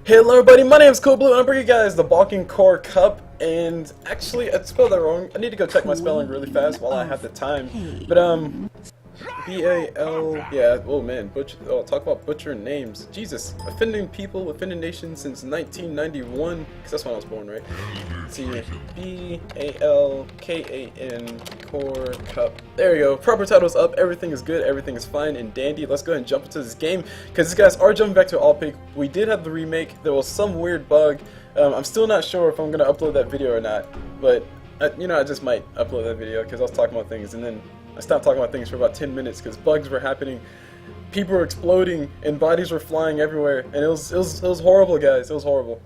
Hello everybody, my name is CulBlu and I'm bringing you guys the Balkan Core Cup. And actually, I spelled that wrong. I need to go check my spelling really fast while I have the time. But B-A-L, yeah, oh man, talk about butchering names. Jesus, offending people, offending nations since 1991, because that's when I was born, right? Let's see, B-A-L-K-A-N, Core Cup. There you go, proper title's up, everything is good, everything is fine and dandy. Let's go ahead and jump into this game, because these guys are jumping back to all pick. We did have the remake, there was some weird bug. I'm still not sure if I'm going to upload that video or not, but, you know, I just might upload that video, because I was talking about things, and then I stopped talking about things for about 10 minutes because bugs were happening, people were exploding, and bodies were flying everywhere, and it was horrible, guys. It was horrible.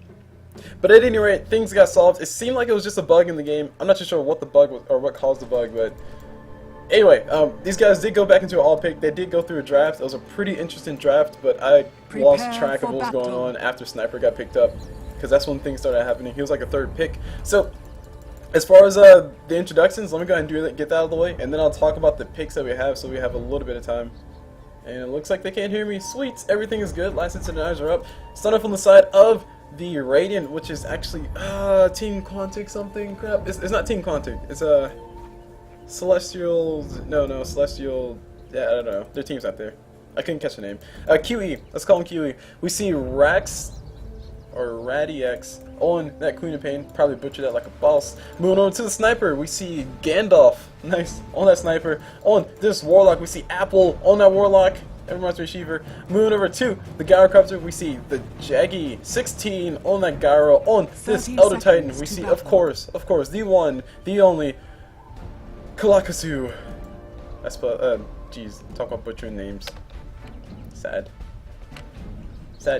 But at any rate, things got solved. It seemed like it was just a bug in the game. I'm not too sure what the bug was or what caused the bug, but anyway, these guys did go back into an all pick. They did go through a draft. It was a pretty interesting draft, but I lost track of what was going on after Sniper got picked up because that's when things started happening. He was like a third pick. So as far as the introductions, let me go ahead and get that out of the way, and then I'll talk about the picks that we have so we have a little bit of time. And it looks like they can't hear me. Sweet, everything is good. License and eyes are up. Start off on the side of the Radiant, which is actually Team Quantic something crap. It's not Team Quantic. It's Celestial. No, Celestial. Yeah, I don't know. Their team's not there. I couldn't catch the name. QE. Let's call him QE. We see Rax or RedditX on that Queen of Pain, probably butchered that like a boss. Moving on to the Sniper, we see Gandalf, nice, on that Sniper. On this Warlock, we see Apple on that Warlock, that reminds me of Sheever. Moving over to the Gyrocopter, we see the Jaggy, 16 on that Gyro. On this Elder Titan, we see, of course, the one, the only, Kalakasu. That's jeez, talk about butchering names. Sad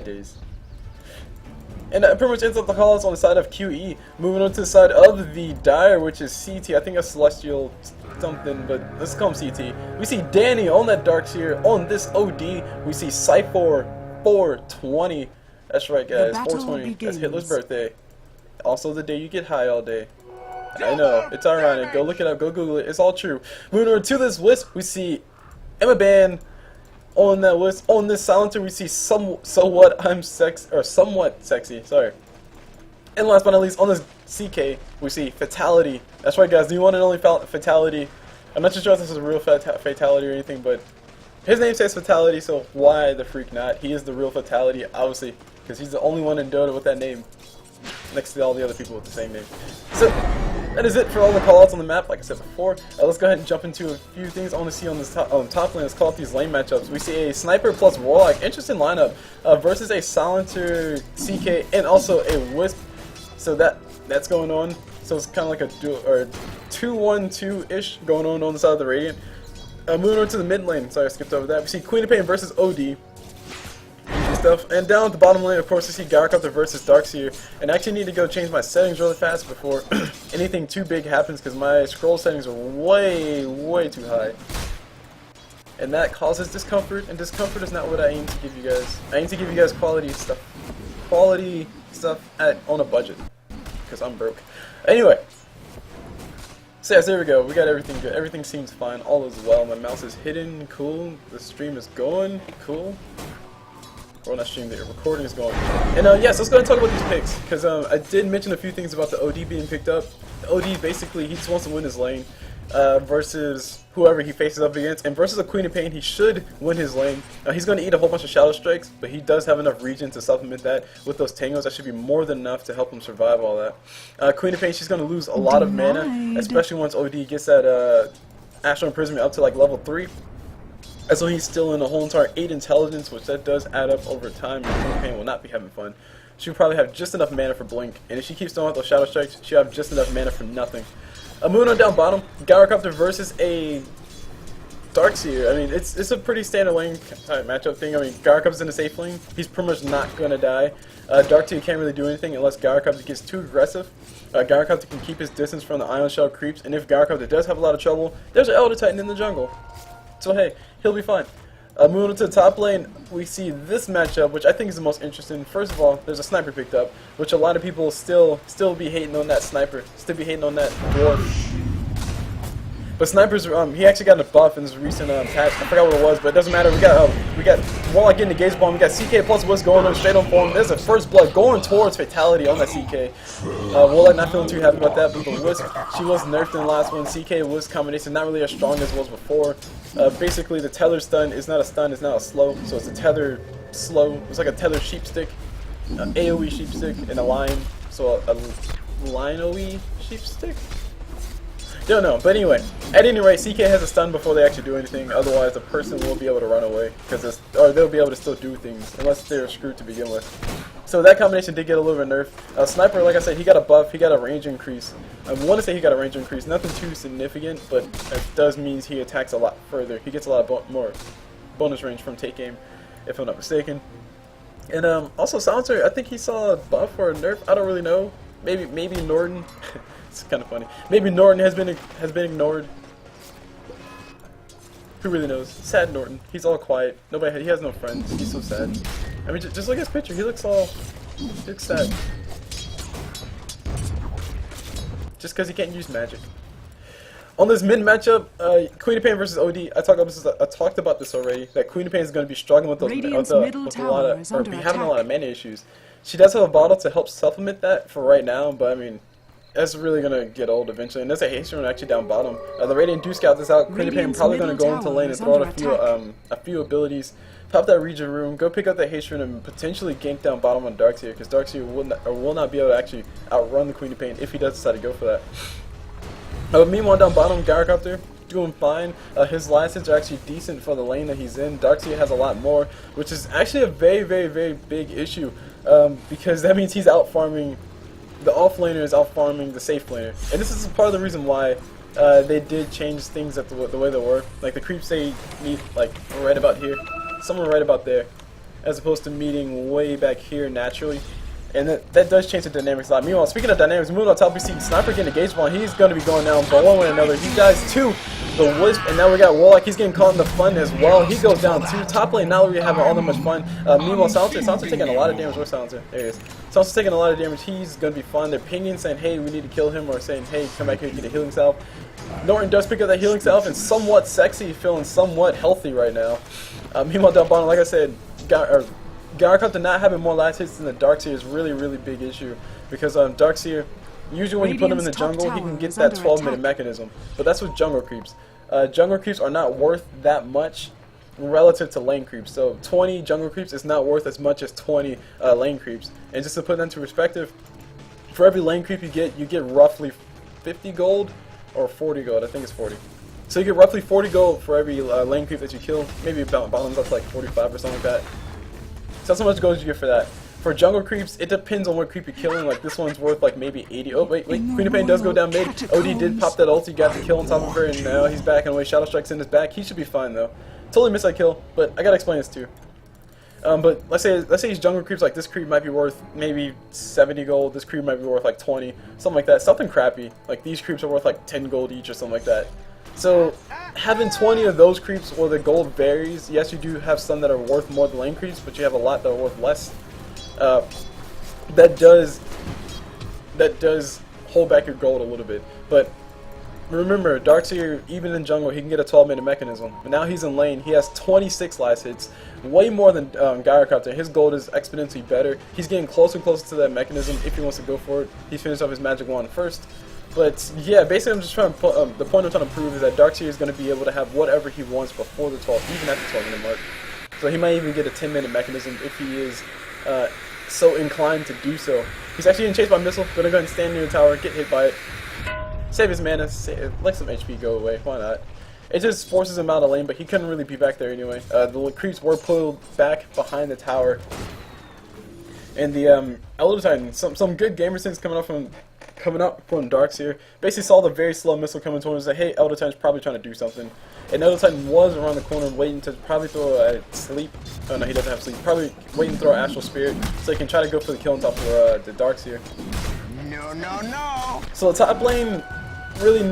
days. And that pretty much ends up the callouts on the side of QE. Moving on to the side of the Dire, which is CT. I think a Celestial something, but let's call him CT. We see Danny on that Darkseer. On this OD, we see Cypher 420. That's right, guys. 420. That's Hitler's birthday. Also the day you get high all day. I know, it's ironic. Go look it up. Go Google it. It's all true. Moving on to this Wisp, we see Emma Ban. On that list, on this Silencer, we see somewhat sexy, sorry. And last but not least, on this CK, we see Fatality. That's right, guys, the one and only Fatality. I'm not too sure if this is a real Fatality or anything, but his name says Fatality, so why the freak not? He is the real Fatality, obviously, because he's the only one in Dota with that name, next to all the other people with the same name. So that is it for all the callouts on the map, like I said before. Let's go ahead and jump into a few things I want to see on this top lane. Let's call out these lane matchups. We see a Sniper plus Warlock, interesting lineup, versus a Silencer, CK, and also a Wisp. So that's going on. So it's kind of like a 2-1-2-ish going on the side of the Radiant. Moving on to the mid lane. Sorry, I skipped over that. We see Queen of Pain versus OD. Stuff. And down at the bottom lane, of course, we see Gyrocopter versus Darkseer. And I actually need to go change my settings really fast before anything too big happens, because my scroll settings are way too high. And that causes discomfort, and discomfort is not what I aim to give you guys. I aim to give you guys quality stuff on a budget, because I'm broke. Anyway, so yes, there we go. We got everything good. Everything seems fine. All is well. My mouse is hidden. Cool. The stream is going. Cool. Or not stream, the recording is going. And yes, let's go ahead and talk about these picks, because I did mention a few things about the OD being picked up. The OD, basically, he just wants to win his lane versus whoever he faces up against, and versus a Queen of Pain, he should win his lane. He's going to eat a whole bunch of Shadow Strikes, but he does have enough regen to supplement that with those Tangos. That should be more than enough to help him survive all that. Queen of Pain, she's going to lose a lot of mana, especially once OD gets that Astral Imprisonment up to like level 3. So he's still in a whole entire 8 intelligence, which that does add up over time. Queen of Pain will not be having fun. She'll probably have just enough mana for Blink, and if she keeps throwing out those Shadow Strikes, she'll have just enough mana for nothing. Moving on down bottom, Gyrocopter versus a Darkseer. I mean, it's a pretty standard lane type matchup thing. I mean, Gyrocopter's in a safe lane. He's pretty much not going to die. Darkseer can't really do anything unless Gyrocopter gets too aggressive. Gyrocopter can keep his distance from the Ion Shell creeps, and if Gyrocopter does have a lot of trouble, there's an Elder Titan in the jungle. So hey, he'll be fine. Moving on to the top lane, we see this matchup, which I think is the most interesting. First of all, there's a Sniper picked up, which a lot of people still be hating on that Sniper, still be hating on that Dwarf. But Sniper's he actually got a buff in this recent patch. I forgot what it was, but it doesn't matter. We got Warlock getting the Gauge Bomb. We got CK plus what's going on straight on form. There's a first blood going towards Fatality on that CK. Warlock not feeling too happy about that, but the Wisp, she was nerfed in the last one. CK Wisp combination not really as strong as it was before. Basically the tether stun is not a stun, it's not a slow, so it's a tether slow. It's like a tether sheep stick, AoE sheep stick, and a line, so a line OE sheep stick. Don't know, but anyway, at any rate, CK has a stun before they actually do anything. Otherwise, the person will be able to run away, or they'll be able to still do things unless they're screwed to begin with. So that combination did get a little bit nerfed. Sniper, like I said, he got a buff. He got a range increase. I want to say he got a range increase. Nothing too significant, but it does mean he attacks a lot further. He gets a lot more bonus range from take aim, if I'm not mistaken. And also Silencer, I think he saw a buff or a nerf. I don't really know. Maybe Norton. It's kind of funny. Maybe Norton has been ignored. Who really knows? Sad Norton. He's all quiet. He has no friends. He's so sad. I mean, just look at his picture. He looks sad. Just because he can't use magic. On this mid matchup, Queen of Pain versus OD. I talked about this already. That Queen of Pain is going to be struggling with having a lot of mana issues. She does have a bottle to help supplement that for right now, but I mean, that's really gonna get old eventually. And there's a haste rune actually down bottom. The Radiant do scout this out. Queen of Pain probably gonna go into lane and throw out a few abilities. Pop that region rune. Go pick up that haste rune and potentially gank down bottom on Darkseer, because Darkseer will not be able to actually outrun the Queen of Pain if he does decide to go for that. Meanwhile, down bottom, Gyrocopter doing fine. His last hits are actually decent for the lane that he's in. Darkseer has a lot more, which is actually a very, very, very big issue, because that means he's out farming. The off laner is out farming the safe laner, and this is part of the reason why they did change things the way they were. Like the creeps they meet like right about here, somewhere right about there, as opposed to meeting way back here naturally. And that does change the dynamics a lot. Meanwhile, speaking of dynamics, moving on top, we see Sniper getting a Gauge Ball. He's going to be going down, but one way or another, he dies too. The Wisp, and now we got Warlock. He's getting caught in the fun as well. He goes down too. Top lane, now we're having all that much fun. Meanwhile, Silencer taking a lot of damage. Where's Silencer? There he is. Silencer's taking a lot of damage. He's going to be fun. They're pinging, saying, hey, we need to kill him, or saying, hey, come back here and get a healing salve. Norton does pick up that healing salve, and somewhat sexy, feeling somewhat healthy right now. Meanwhile, down bottom, like I said, Gyrocopter not having more last hits than the Darkseer is really, really big issue, because Darkseer, usually when you put him in the jungle, he can get that 12-minute mechanism, but that's with jungle creeps. Jungle creeps are not worth that much relative to lane creeps, so 20 jungle creeps is not worth as much as 20 lane creeps. And just to put that into perspective, for every lane creep you get roughly 50 gold or 40 gold. I think it's 40. So you get roughly 40 gold for every lane creep that you kill. Maybe balance up to like 45 or something like that. So that's how much gold you get for that. For jungle creeps, it depends on what creep you're killing. Like this one's worth like maybe 80. Oh wait, Queen of Pain does go down mid. OD did pop that ulti, got the kill on top of her, and now he's backing away. Shadow Strike's in his back. He should be fine though. Totally missed that kill, but I gotta explain this too. But let's say these jungle creeps, like this creep might be worth maybe 70 gold. This creep might be worth like 20, something like that. Something crappy. Like these creeps are worth like 10 gold each or something like that. So having 20 of those creeps where the gold varies, yes, you do have some that are worth more than lane creeps, but you have a lot that are worth less. That does hold back your gold a little bit. But remember, Darkseer, even in jungle, he can get a 12-minute mechanism. But now he's in lane, he has 26 last hits, way more than Gyrocopter. His gold is exponentially better. He's getting closer and closer to that mechanism if he wants to go for it. He finished off his magic wand first. But yeah, basically I'm just trying to put, the point I'm trying to prove is that Darkseer is going to be able to have whatever he wants before the 12, even at the 12-minute mark. So he might even get a 10-minute mechanism if he is so inclined to do so. He's actually getting chased by a missile. Gonna go ahead and stand near the tower, get hit by it. Save his mana, let some HP go away, why not? It just forces him out of lane, but he couldn't really be back there anyway. The creeps were pulled back behind the tower. And the Elder Titan, some good gamer sense coming up from Darkseer. Basically saw the very slow missile coming towards him and said, hey, Elder Titan's probably trying to do something. And Elder Titan was around the corner waiting to probably throw a sleep. Oh no, he doesn't have sleep. Probably waiting to throw Astral Spirit so he can try to go for the kill on top of the Darkseer. No. So the top lane, really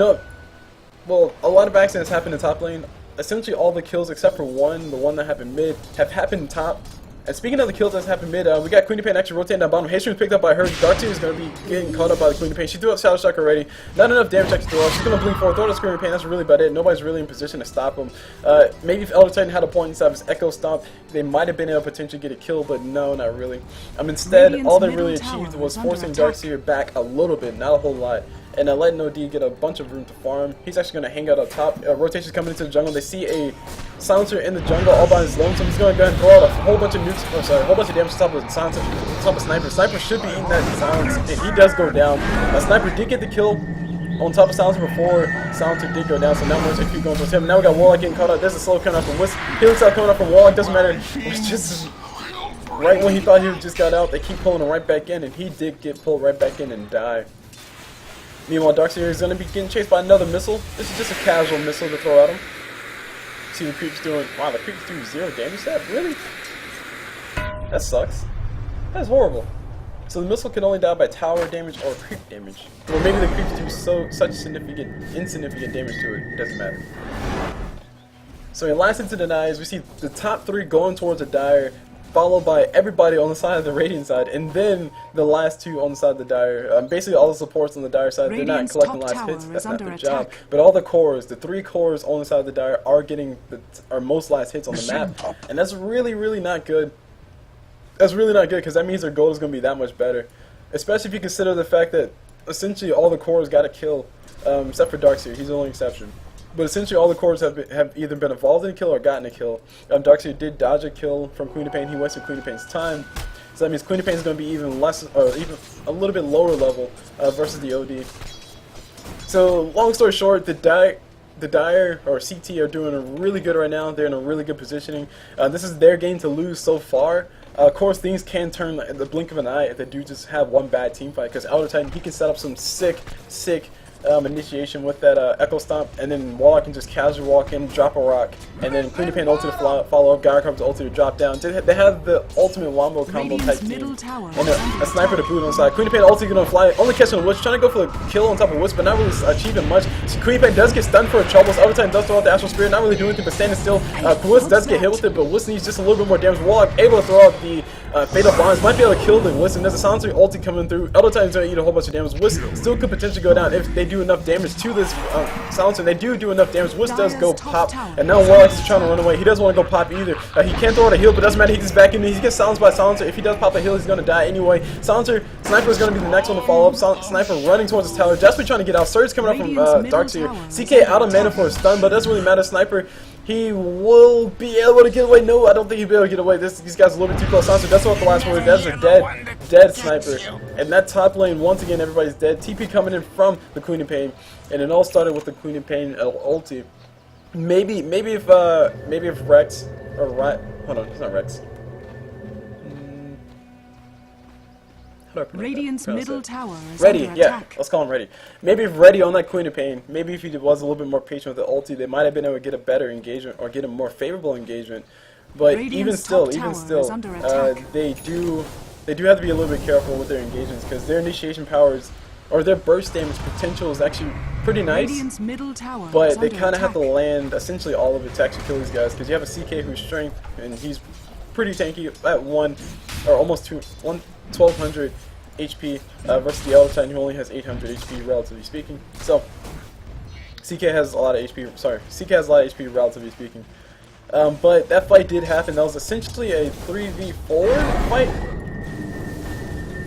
well, a lot of accidents happened in top lane. Essentially all the kills except for one, the one that happened mid, have happened top. And speaking of the kills that's happened mid, we got Queen of Pain actually rotating down bottom. Hastring's picked up by her. Darkseer is going to be getting caught up by the Queen of Pain. She threw up Shadow Shock already. Not enough damage actually to throw off. She's going to blink forward, throw out a Scream of Pain. That's really about it. Nobody's really in position to stop him. Maybe if Elder Titan had a point inside of his Echo Stomp, they might have been able to potentially get a kill, but no, not really. Instead, all they really achieved was forcing Darkseer back a little bit, not a whole lot. And letting OD get a bunch of room to farm. He's actually going to hang out up top. Rotation's coming into the jungle. They see a Silencer in the jungle all by his lonesome. He's going to go ahead and throw out a whole bunch of nukes, a whole bunch of damage on top of Silencer, on top of Sniper. Sniper should be eating that Silence, and he does go down. Sniper did get the kill on top of Silencer before Silencer did go down, so now more HP going towards him. Now we got Warlock getting caught up. There's a slow coming up from Wisp. Healing Cell coming up from Warlock. Doesn't matter. It's just right when he thought he just got out, they keep pulling him right back in, and he did get pulled right back in and die. Meanwhile, Darkseer is going to be getting chased by another missile. This is just a casual missile to throw at him. See the creep's doing. Wow, the creep's doing 0 damage to that? Really? That sucks. That's horrible. So the missile can only die by tower damage or creep damage. Or maybe the creeps do such insignificant damage to it. It doesn't matter. So in last into the Denies, we see the top 3 going towards a Dire, followed by everybody on the side of the Radiant side, and then the last 2 on the side of the Dire. Basically all the supports on the Dire side, they're not collecting last hits, that's not their job. But all the cores, the 3 cores on the side of the Dire are getting are most last hits on the map. And that's really, really not good. That's really not good, because that means their goal is going to be that much better. Especially if you consider the fact that essentially all the cores got a kill, except for Darkseer, he's the only exception. But essentially all the cores have either been involved in a kill or gotten a kill. Darkseer did dodge a kill from Queen of Pain. He wasted Queen of Pain's time. So that means Queen of Pain is going to be even less, or even a little bit lower level versus the OD. So long story short, the Dire or CT are doing really good right now. They're in a really good positioning. This is their game to lose so far. Of course, things can turn in the blink of an eye if they do just have one bad team fight. Because Elder Titan, he can set up some sick initiation with that Echo Stomp, and then Warlock can just casual walk in, drop a rock, and then Queen of Pain ulti to follow up, Gyro comes ulti to drop down. They have the ultimate wombo combo type team, and a sniper to boot on the side. Queen of Pain ulti gonna fly, only catching Wisp, trying to go for the kill on top of Wisp, but not really achieving much. So Queen of Pain does get stunned for a troubles. Elder Titan does throw out the Astral Spirit, not really doing anything but standing still. Wisp does get hit with it, but Wisp needs just a little bit more damage. Warlock able to throw out the Fatal Bonds, might be able to kill the Wisp, and there's a Silencer ulti coming through. Elder Titan's gonna eat a whole bunch of damage. Wisp still could potentially go down if they do enough damage to this Silencer. They do enough damage. Wisp does go pop, and now Warlock is trying to run away. He doesn't want to go pop either. He can't throw out a heal, but doesn't matter. He gets back in. He gets silenced by Silencer. If he does pop a heal, he's going to die anyway. Sniper is going to be the next one to follow up. Sniper running towards his tower. Desperately trying to get out. Surge coming up from Darkseer. CK out of mana for a stun, but it doesn't really matter. Sniper, he will be able to get away. No, I don't think he'll be able to get away. These guys are a little bit too close. Silencer, that's what the last word. That's a dead Sniper. And that top lane, once again, everybody's dead. TP coming in from the Queen of Pain. And it all started with the Queen of Pain ulti. Maybe if Rex or hold on, it's not Rex. Radiant's middle tower is Ready, under yeah, attack. let's call him Ready. Maybe if Ready on that Queen of Pain, maybe if he was a little bit more patient with the ulti, they might have been able to get a better engagement or get a more favorable engagement. But Radiant's even still, they do have to be a little bit careful with their engagements, because their initiation powers or their burst damage potential is actually pretty nice, Radiant's middle tower but they kind of have to land essentially all of it to actually kill these guys, because you have a CK who's strength, and he's pretty tanky at 1200 HP versus the Elder Titan who only has 800 HP relatively speaking. So CK has a lot of HP. Sorry, CK has a lot of HP relatively speaking. But that fight did happen. That was essentially a 3v4 fight.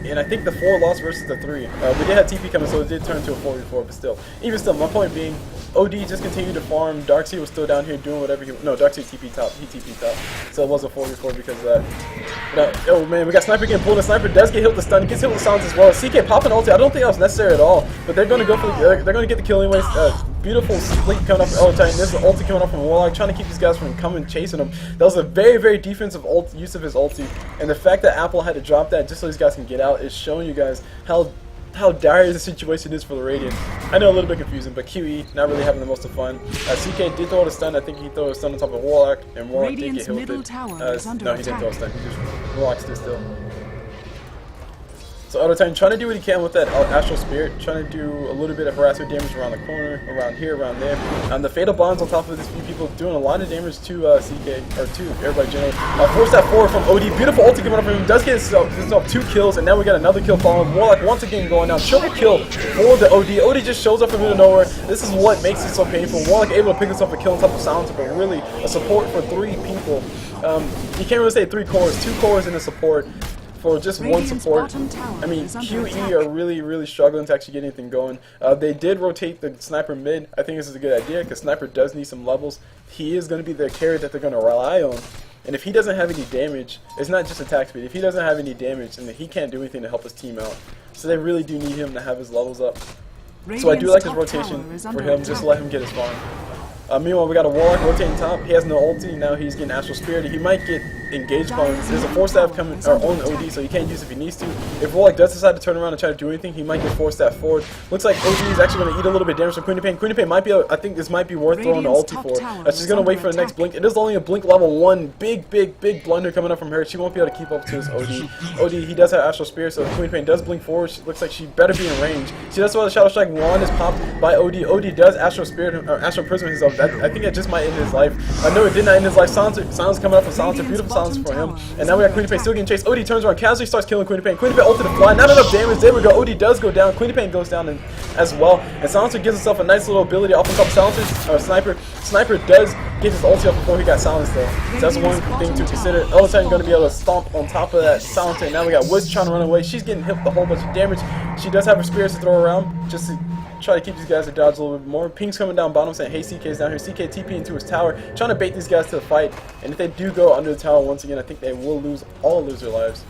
And I think the 4 lost versus the 3. We did have TP coming, so it did turn to a 4v4, but still. Even still, my point being, OD just continued to farm. Darkseer was still down here doing whatever he... No, Darkseer TP top. He TP top. So it was a 4v4 because of that. Oh man, we got Sniper getting pulled. The Sniper does get hit with the stun. He gets hit with the silence as well. CK popping ulti. I don't think that was necessary at all. But they're going to go for they're going to get the kill anyways. Beautiful sleep coming up from Elder Titan. This is ulti coming up from Warlock, trying to keep these guys from coming chasing him. That was a very, very defensive use of his ulti. And the fact that Apple had to drop that just so these guys can get out is showing you guys how dire the situation is for the Radiant. I know, a little bit confusing, but QE not really having the most of fun. CK did throw a stun. I think he threw a stun on top of Warlock, and Warlock did get hit with it. No, he didn't throw a stun. He just Warlock stood still. So Elder Titan trying to do what he can with that Astral Spirit, trying to do a little bit of harassment damage around the corner, around here, around there. The Fatal Bonds on top of these few people doing a lot of damage to CK, or to everybody generally. Force that forward from OD, beautiful ulti coming up from him, does get himself 2 kills, and now we got another kill following. Warlock once again going down, triple kill for the OD. OD just shows up from out of nowhere. This is what makes it so painful. Warlock able to pick himself a kill on top of Silencer, but really a support for 3 people. You can't really say 3 cores, 2 cores in a support. For just one support. I mean, QE are really struggling to actually get anything going. They did rotate the Sniper mid. I think this is a good idea because Sniper does need some levels. He is going to be the carry that they're going to rely on. And if he doesn't have any damage, it's not just attack speed. If he doesn't have any damage, then he can't do anything to help his team out. So they really do need him to have his levels up. So I do like his rotation for him, just to let him get his farm. Meanwhile, we got a Warlock rotating top. He has no ulti. Now he's getting Astral Spirit. He might get engaged upon. There's a Force Staff coming on OD, so he can't use it if he needs to. If Warlock does decide to turn around and try to do anything, he might get Force Staff forward. Looks like OD is actually going to eat a little bit of damage from Queen of Pain. Queen of Pain might be, I think this might be worth throwing the ulti for. She's going to wait for the next blink. It is only a blink level 1. Big blunder coming up from her. She won't be able to keep up to his OD. OD, he does have Astral Spirit, so Queen of Pain does blink forward. She looks like she better be in range. She does why the Shadow Strike wand is popped by OD. OD does Astral Spirit, or Astral Prism himself. I think it just might end his life. No, it did not end his life. Silence coming up from Silencer. Beautiful silence for him. And now we got Queen of Pain still getting chased. OD turns around, casually starts killing Queen of Pain. Queen of Pain ulted to fly. Not enough damage. There we go. OD does go down. Queen of Pain goes down as well. And Silencer gives himself a nice little ability off on top of Silencer. Or Sniper. Sniper does get his ulti up before he got silenced though. So that's one thing to consider. Elder Titan going to be able to stomp on top of that Silencer. And now we got Woods trying to run away. She's getting hit with a whole bunch of damage. She does have her spirits to throw around just to try to keep these guys to dodge a little bit more. Ping's coming down bottom saying, hey, CK's down here. CK TP into his tower, trying to bait these guys to the fight. And if they do go under the tower once again, I think they will lose their lives.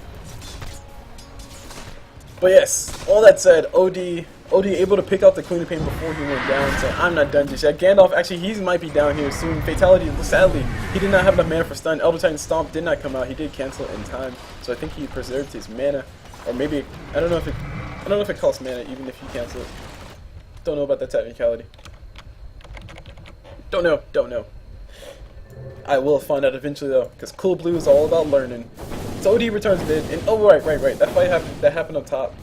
But yes, all that said, OD able to pick out the Queen of Pain before he went down, so I'm not done just yet. Gandalf, actually, he might be down here soon. Fatality, sadly, he did not have enough mana for stun. Elder Titan Stomp did not come out. He did cancel it in time, so I think he preserved his mana. Or maybe, I don't know if it costs mana even if you cancel it. Don't know about that technicality. Don't know. I will find out eventually though, because CulBlu is all about learning. So OD returns mid, and oh right, that fight happened up top.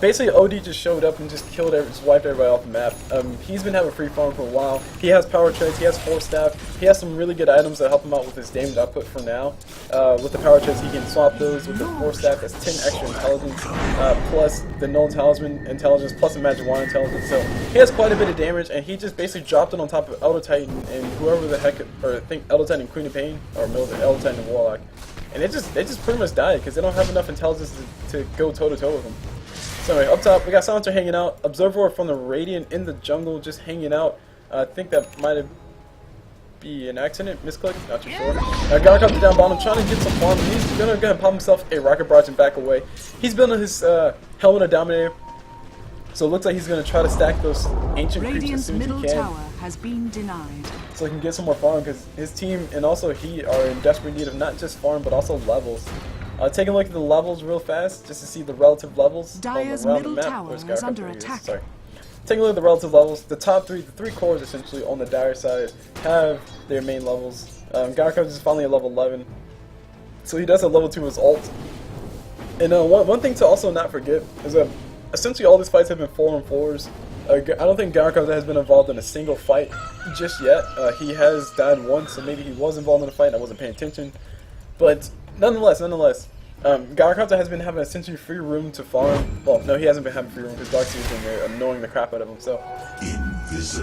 Basically OD just showed up and just just wiped everybody off the map. He's been having free farm for a while. He has power treads, he has Force Staff, he has some really good items that help him out with his damage output for now. With the power treads he can swap those with the Force Staff, that's 10 extra intelligence, plus the Null Talisman intelligence, plus the Magic Wand intelligence. So he has quite a bit of damage, and he just basically dropped it on top of Elder Titan and whoever the heck, or I think Elder Titan and Queen of Pain, or Elder Titan and Warlock. And they just pretty much died because they don't have enough intelligence to go toe to toe with him. So anyway, up top, we got Silencer hanging out. Observer from the Radiant in the jungle just hanging out. I think that might have been an accident, misclick, not too sure. Gara comes down bottom, trying to get some farm. He's gonna go ahead and pop himself a Rocket Barrage and back away. He's building his Helmet of Dominator, so it looks like he's gonna try to stack those ancient creeps as soon as he can. Tower has been denied. So he can get some more farm because his team and also he are in desperate need of not just farm but also levels. Take a look at the levels real fast, just to see the relative levels Dire's around middle the map. tower is under attack. Sorry. Take a look at the relative levels. The top three, the 3 cores essentially on the Dire side have their main levels. Gara is finally at level 11, so he does have level 2 as ult. And one thing to also not forget is that essentially all these fights have been 4-on-4s. I don't think Gara has been involved in a single fight just yet. He has died once, so maybe he was involved in a fight and I wasn't paying attention. But nonetheless, Gara has been having essentially free room to farm. Well, no, he hasn't been having free room because Darkseid's been there annoying the crap out of him. So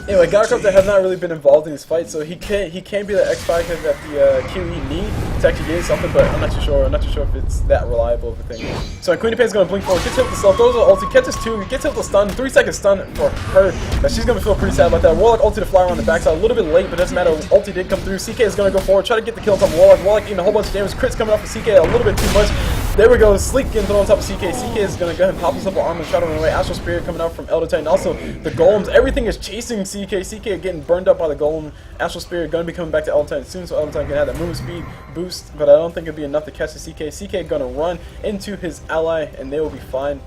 anyway, Gara has not really been involved in these fights, so he can't be the X factor that the QE need to actually get something. But I'm not too sure. I'm not too sure if it's that reliable of a thing. So Queen of Pain's gonna blink forward, gets hit with the slow, throws her ulti, catches 2, gets hit with the stun, 3-second stun for her. But she's gonna feel pretty sad about that. Warlock ulti to fly around the backside, a little bit late, but doesn't matter. Ulti did come through. CK is gonna go forward, try to get the kill on top of Warlock. Warlock eating a whole bunch of damage. Crits coming off of CK a little bit too much. There we go, Sleek getting thrown on top of CK. CK is going to go ahead and pop himself an armor and try to run away. Astral Spirit coming out from Elder Titan. Also, the Golems, everything is chasing CK. CK getting burned up by the Golem. Astral Spirit going to be coming back to Elder Titan soon, so Elder Titan can have that movement speed boost, but I don't think it'll be enough to catch the CK. CK going to run into his ally, and they will be fine.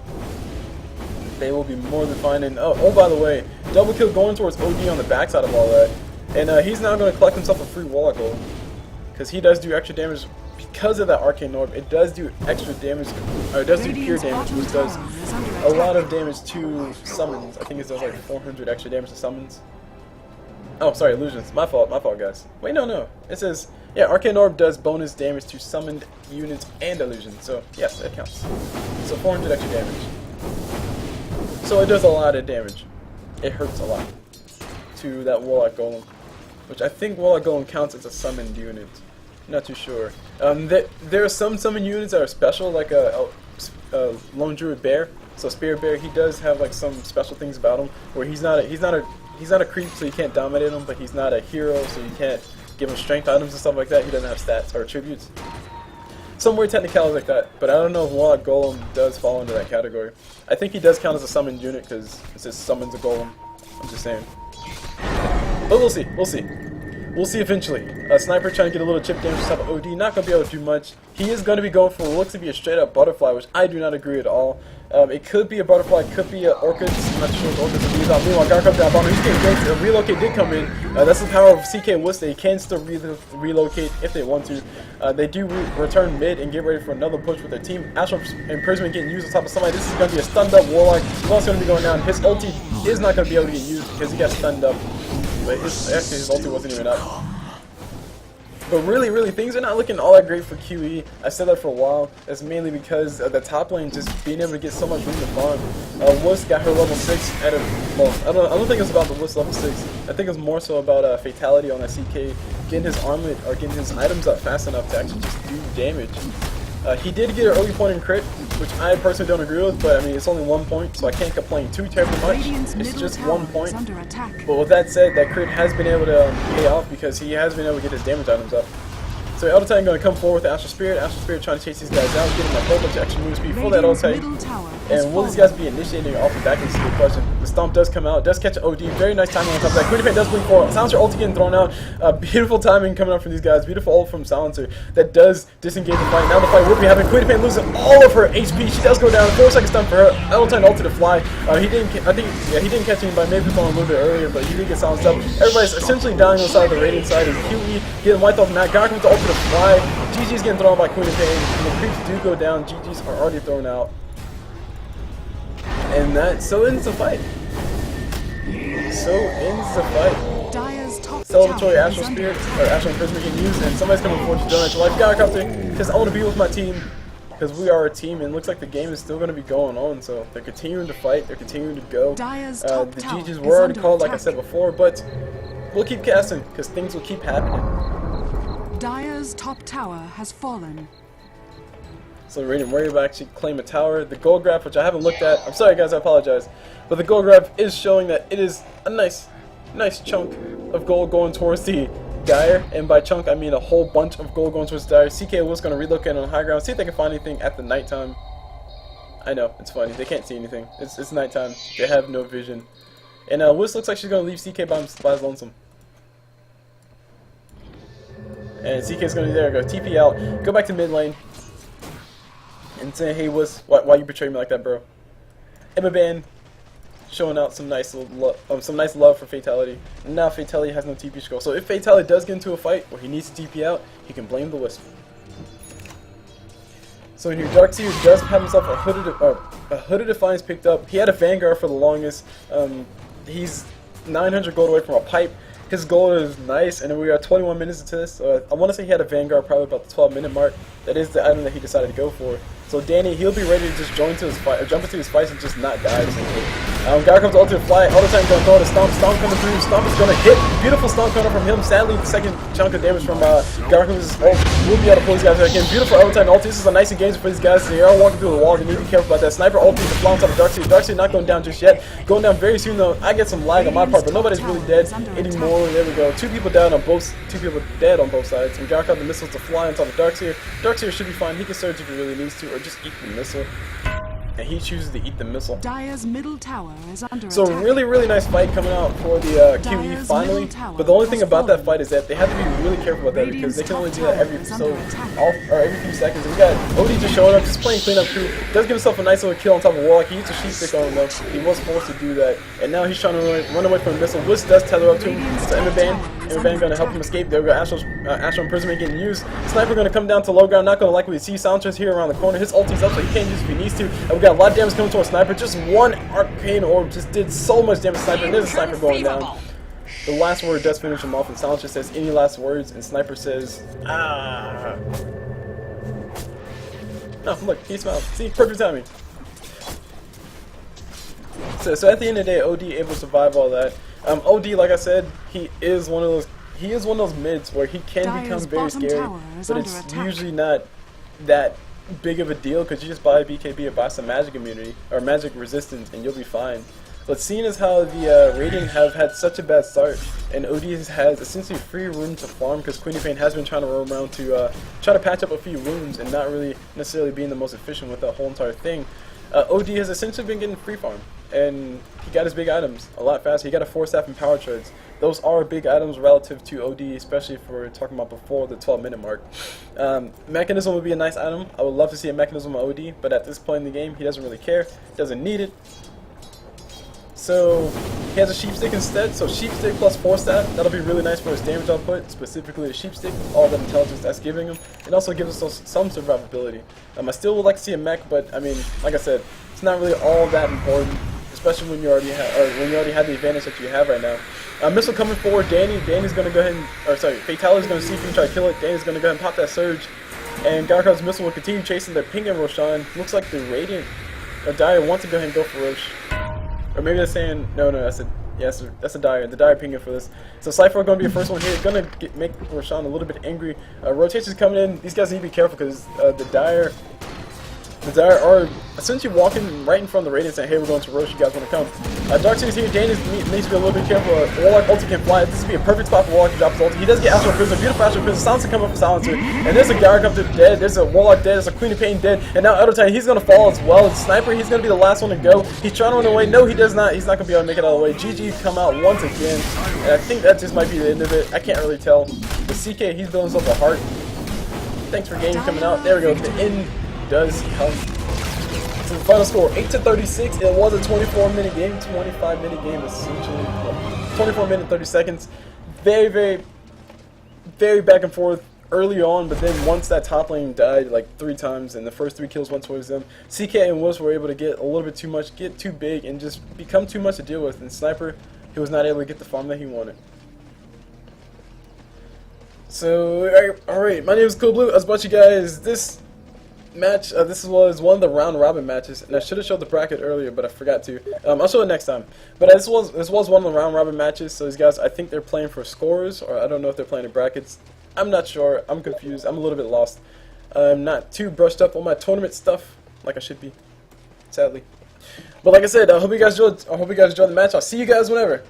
They will be more than fine. And oh, by the way, double kill going towards OD on the backside of all that. And he's now going to collect himself a free Warlock gold, because he does do extra damage because of that arcane orb, it does do extra damage, or it does do pure damage, which does a lot of damage to summons. I think it does like 400 extra damage to summons. Oh, sorry, illusions. My fault, guys. Wait, no. It says, yeah, arcane orb does bonus damage to summoned units and illusions. So, yes, that counts. So 400 extra damage. So it does a lot of damage. It hurts a lot to that Warlock Golem, which I think Warlock Golem counts as a summoned unit. Not too sure. There are some summon units that are special, like a Lone Druid Bear. So Spirit Bear, he does have like some special things about him, where he's not a creep, so you can't dominate him, but he's not a hero, so you can't give him strength items and stuff like that. He doesn't have stats or attributes. Some weird technicalities like that, but I don't know if Warlock Golem does fall into that category. I think he does count as a summoned unit because it says summons a golem. I'm just saying. But we'll see. We'll see eventually. Sniper trying to get a little chip damage to top of OD. Not going to be able to do much. He is going to be going for what looks to be a straight up butterfly, which I do not agree at all. It could be a butterfly, it could be an orchid. I'm not sure what orchids will be about. Meanwhile, Gark up down bottom. He's getting ganked. A relocate did come in. That's the power of CK Wuss. They can still relocate if they want to. They do return mid and get ready for another push with their team. Astral Imprisonment getting used on top of somebody. This is going to be a stunned up Warlock. He's also going to be going down. His ulti is not going to be able to get used because he got stunned up. But his ulti wasn't even up. But really, things are not looking all that great for QE. I said that for a while. That's mainly because the top lane just being able to get so much room to farm. Wuss got her level 6 out of, well, I don't think it's about the Wuss level 6. I think it's more so about Fatality on that CK, getting his armlet or getting his items up fast enough to actually just do damage. He did get an early point in crit, which I personally don't agree with, but I mean, it's only 1 point, so I can't complain too terribly much. It's just 1 point. But with that said, that crit has been able to pay off because he has been able to get his damage items up. So Elder Titan going to come forward with Astral Spirit trying to chase these guys out, getting a whole bunch of extra move speed for that Elder Titan. And will these guys be initiating off the back is the question. The Stomp does come out, does catch an OD, very nice timing on top of that. Queen does blink for Silencer ulti getting thrown out. Beautiful timing coming up from these guys, beautiful ult from Silencer that does disengage the fight. Now the fight will be happening. Queen losing all of her HP. She does go down, 4 second stun for her. Elder Titan ulti to fly. He didn't catch anybody, maybe falling a little bit earlier, but he did get silenced up. Everybody's essentially dying on the side of the Radiant side, and QE getting wiped off the map. Gark with the ulti to fly. GG's getting thrown by Queen of Pain. And the creeps do go down. GG's are already thrown out. And that so ends the fight. Celebratory Astral Spirit or Astral Imprisonment getting used, and somebody's coming forward to donate your life. Garcopter, because I want to be with my team. Because we are a team, and it looks like the game is still going to be going on. So they're continuing to fight. They're continuing to go. The GG's were already called, like I said before, but we'll keep casting because things will keep happening. Dire's top tower has fallen. So Radiant Warrior will actually claim a tower. The gold graph, which I haven't looked at, I'm sorry guys, I apologize, but the gold graph is showing that it is a nice chunk of gold going towards the Dire, and by chunk I mean a whole bunch of gold going towards the Dire. CK was going to relocate on high ground, see if they can find anything at the nighttime. I know, it's funny, they can't see anything. It's nighttime, they have no vision. And Wuss looks like she's going to leave CK by his lonesome. And CK's going to be there, go TP out, go back to mid lane. And say, hey, Wuss, why you betray me like that, bro? Emma Ban showing out some nice love for Fatality. And now Fatality has no TP scroll. So if Fatality does get into a fight where he needs to TP out, he can blame the Wisp. So in here, Darkseer does have himself a Hooded Defiance picked up. He had a Vanguard for the longest. He's 900 gold away from a pipe. His goal is nice, and we are 21 minutes into this. I want to say he had a Vanguard probably about the 12-minute mark. That is the item that he decided to go for. So Danny, he'll be ready to just join to his fight, or jump into his fights and just not die. Guy comes to ultimate fly, all the time going to throw the Stomp coming through, Stomp is going to hit, beautiful Stomp coming from him. Sadly, the second chunk of damage from Garco's ult will be able to pull these guys back in. Beautiful overtime ulti, this is a nice engagement for these guys. They are walking through the wall, they need to be careful about that. Sniper ulti to fly on top of Darkseer. Darkseer not going down just yet, going down very soon though. I get some lag on my part, but nobody's really dead anymore. There we go, two people dead on both sides. And Garco the missiles to fly on top of Darkseer. Darkseer should be fine, he can surge if he really needs to, or just eat the missile. And he chooses to eat the missile. Dire's middle tower is under so attack. really nice fight coming out for the QE finally. But the only thing about that fight is that they have to be really careful about that because they can only do that every few seconds. And we got OD just showing up, just playing cleanup crew. Does give himself a nice little kill on top of Warlock. He used a sheep stick on him though. He was forced to do that. And now he's trying to run away from the missile. Wuss does tether up to him. So Emma Ban. Bang gonna help him escape. There we go. Astro imprisonment getting used. Sniper gonna come down to low ground. Not gonna like what he sees. Silencer's here around the corner. His ulti's up, so he can't use it if he needs to. And we got a lot of damage coming to our Sniper. Just one arcane orb just did so much damage to Sniper. And there's a Sniper going down. The last word does finish him off, and Silencer says, "Any last words?" And Sniper says, "Ah." Oh, look, he smiled. See, perfect timing. So at the end of the day, OD able to survive all that. OD, like I said, he is one of those mids where he can become very scary, but it's usually not that big of a deal because you just buy BKB or buy some magic immunity or magic resistance and you'll be fine. But seeing as how the Radiant have had such a bad start, and OD has essentially free room to farm because Queen of Pain has been trying to roam around to try to patch up a few wounds and not really necessarily being the most efficient with that whole entire thing. OD has essentially been getting free farm, and he got his big items a lot faster. He got a 4-staff and power treads. Those are big items relative to OD, especially if we're talking about before the 12-minute mark. Mechanism would be a nice item. I would love to see a mechanism on OD, but at this point in the game, he doesn't really care. Doesn't need it. So he has a sheep stick instead, so sheep stick plus 4-staff, that'll be really nice for his damage output, specifically the sheep stick, all that intelligence that's giving him. It also gives us some survivability. I still would like to see a mech, but I mean, like I said, it's not really all that important, especially when you already have the advantage that you have right now. Missile coming forward, Danny's gonna go ahead and, Fatality's gonna see if he can try to kill it. Danny's gonna go ahead and pop that surge, and Garkhar's missile will continue chasing their ping and Roshan. Looks like the Radiant Dire wants to go ahead and go for Rosh. Or maybe they're saying, no, that's a Dire. The Dire pinging for this. So Cypher are going to be the first one here. It's going to make Roshan a little bit angry. Rotation's coming in. These guys need to be careful because the Dire are essentially walking right in front of the Radiant saying, hey, we're going to Rosh, you guys want to come. Darkseid's here. Dane needs to be a little bit careful. Warlock ulti can fly. This would be a perfect spot for Warlock to drop his ulti. He does get Astral Prisoner, beautiful Astral Prisoner. Silencer coming up for Silencer. And there's a Garrett up to dead. There's a Warlock dead. There's a Queen of Pain dead. And now Elder Titan, he's going to fall as well. And Sniper, he's going to be the last one to go. He's trying to run away. No, he does not. He's not going to be able to make it all the way. GG come out once again. And I think that just might be the end of it. I can't really tell. But CK, he's building himself a heart. Thanks for game coming out. There we go. The end does come. So the final score, 8-36. It was a 24-minute game, 25-minute game essentially. 24 minutes, 30 seconds. Very, very, very back and forth early on, but then once that top lane died like 3 times and the first 3 kills went towards them, CK and Wills were able to get a little bit too much, get too big, and just become too much to deal with. And Sniper, he was not able to get the farm that he wanted. So, alright, my name is CulBlu. I was about you guys this match. This was one of the round robin matches, and I should have showed the bracket earlier, but I forgot to. I'll show it next time. But this was one of the round robin matches. So these guys, I think they're playing for scores, or I don't know if they're playing in brackets. I'm not sure. I'm confused. I'm a little bit lost. I'm not too brushed up on my tournament stuff like I should be, sadly. But like I said, I hope you guys enjoyed the match. I'll see you guys whenever.